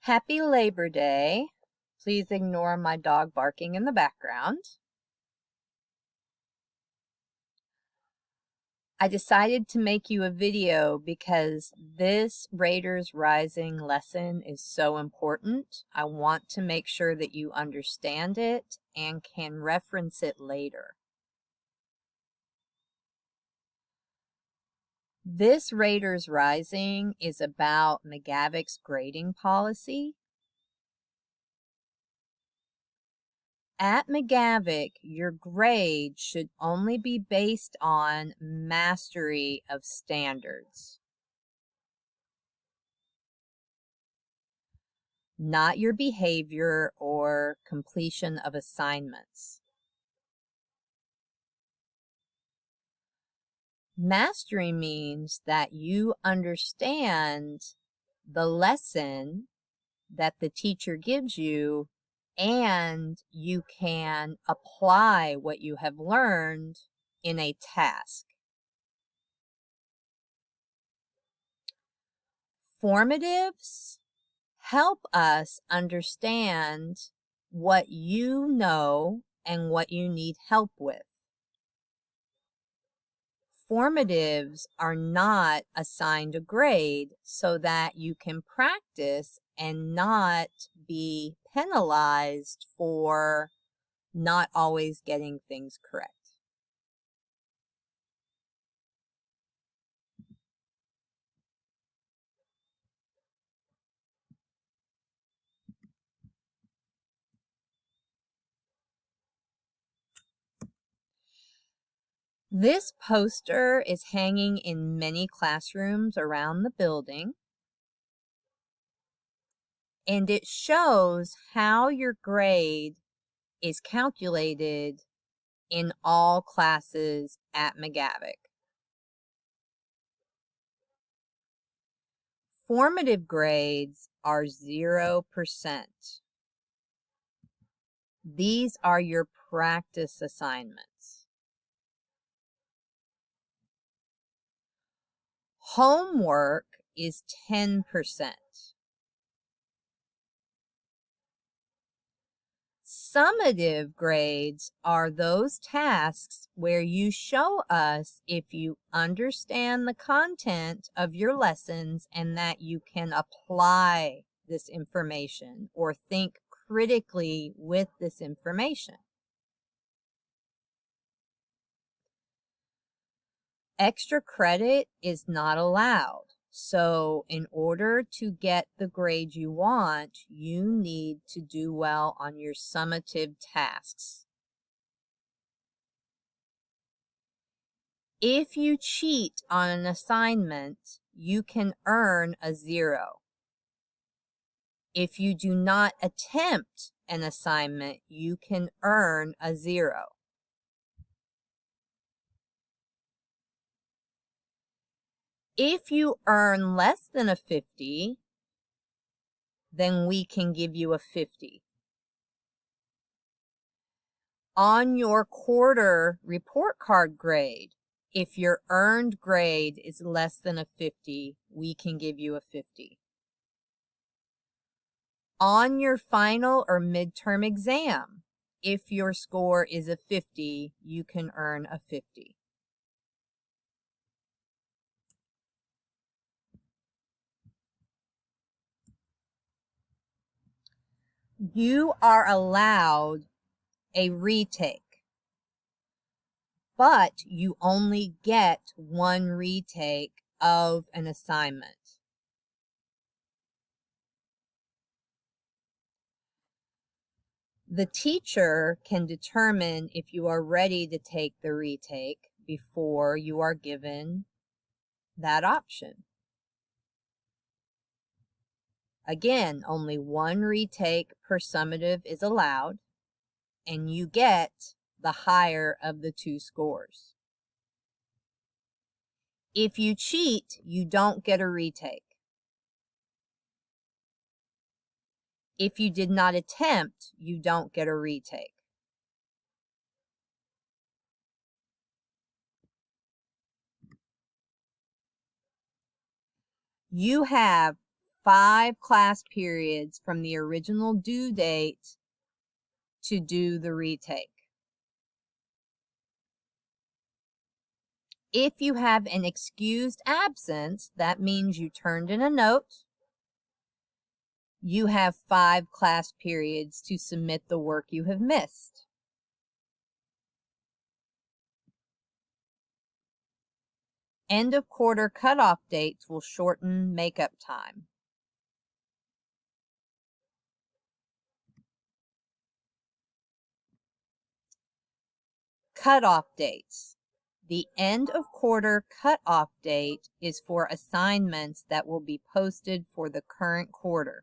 Happy Labor Day. Please ignore my dog barking in the background. I decided to make you a video because this Raiders Rising lesson is so important. I want to make sure that you understand it and can reference it later. This Raiders Rising is about McGavick's grading policy. At McGavick, your grade should only be based on mastery of standards, not your behavior or completion of assignments. Mastery means that you understand the lesson that the teacher gives you and you can apply what you have learned in a task. Formatives help us understand what you know and what you need help with. Formatives are not assigned a grade so that you can practice and not be penalized for not always getting things correct. This poster is hanging in many classrooms around the building, and it shows how your grade is calculated in all classes at McGavick. Formative grades are 0%. These are your practice assignments. Homework is 10%. Summative grades are those tasks where you show us if you understand the content of your lessons and that you can apply this information or think critically with this information. Extra credit is not allowed. So in order to get the grade you want, you need to do well on your summative tasks. If you cheat on an assignment, you can earn a 0. If you do not attempt an assignment, you can earn a 0. If you earn less than a 50, then we can give you a 50. On your quarter report card grade, if your earned grade is less than a 50, we can give you a 50. On your final or midterm exam, if your score is a 50, you can earn a 50. You are allowed a retake, but you only get one retake of an assignment. The teacher can determine if you are ready to take the retake before you are given that option. Again, only one retake per summative is allowed, and you get the higher of the two scores. If you cheat, you don't get a retake. If you did not attempt, you don't get a retake. You have 5 class periods from the original due date to do the retake. If you have an excused absence, that means you turned in a note. You have 5 class periods to submit the work you have missed. End of quarter cutoff dates will shorten makeup time. Cutoff dates. The end of quarter cutoff date is for assignments that will be posted for the current quarter.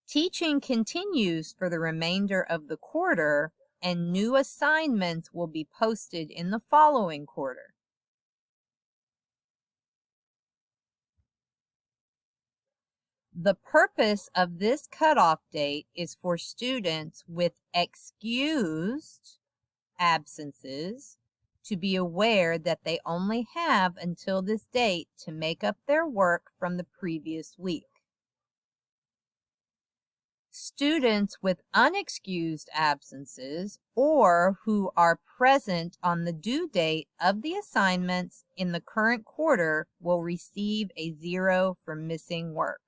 Teaching continues for the remainder of the quarter, and new assignments will be posted in the following quarter. The purpose of this cutoff date is for students with excused absences to be aware that they only have until this date to make up their work from the previous week. Students with unexcused absences or who are present on the due date of the assignments in the current quarter will receive a 0 for missing work.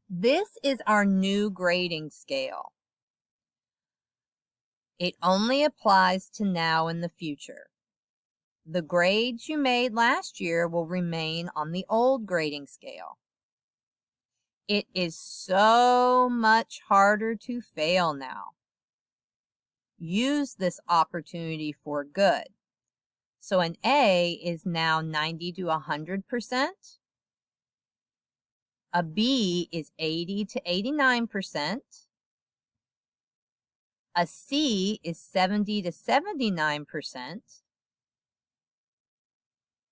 This is our new grading scale. It only applies to now and the future. The grades you made last year will remain on the old grading scale. It is so much harder to fail now. Use this opportunity for good. So an A is now 90 to 100%. A B is 80 to 89%. A C is 70 to 79%.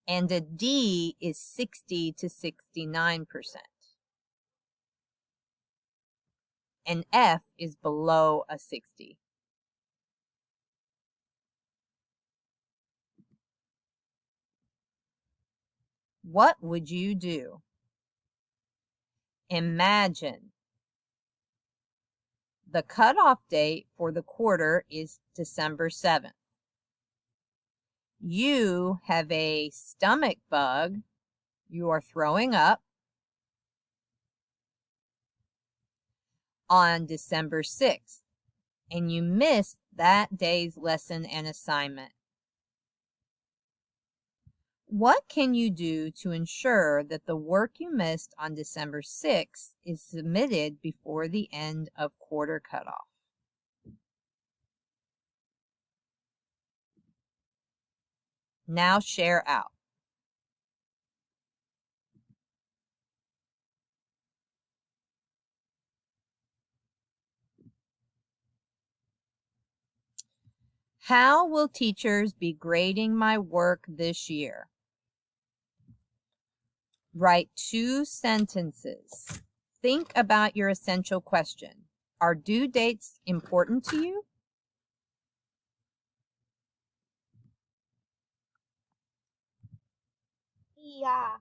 And a D is 60 to 69%. An F is below a 60. What would you do? Imagine the cutoff date for the quarter is December 7th. You have a stomach bug, you are throwing up on December 6th, and you missed that day's lesson and assignment. What can you do to ensure that the work you missed on December 6th is submitted before the end of quarter cutoff? Now share out. How will teachers be grading my work this year? Write 2 sentences. Think about your essential question. Are due dates important to you? Yeah.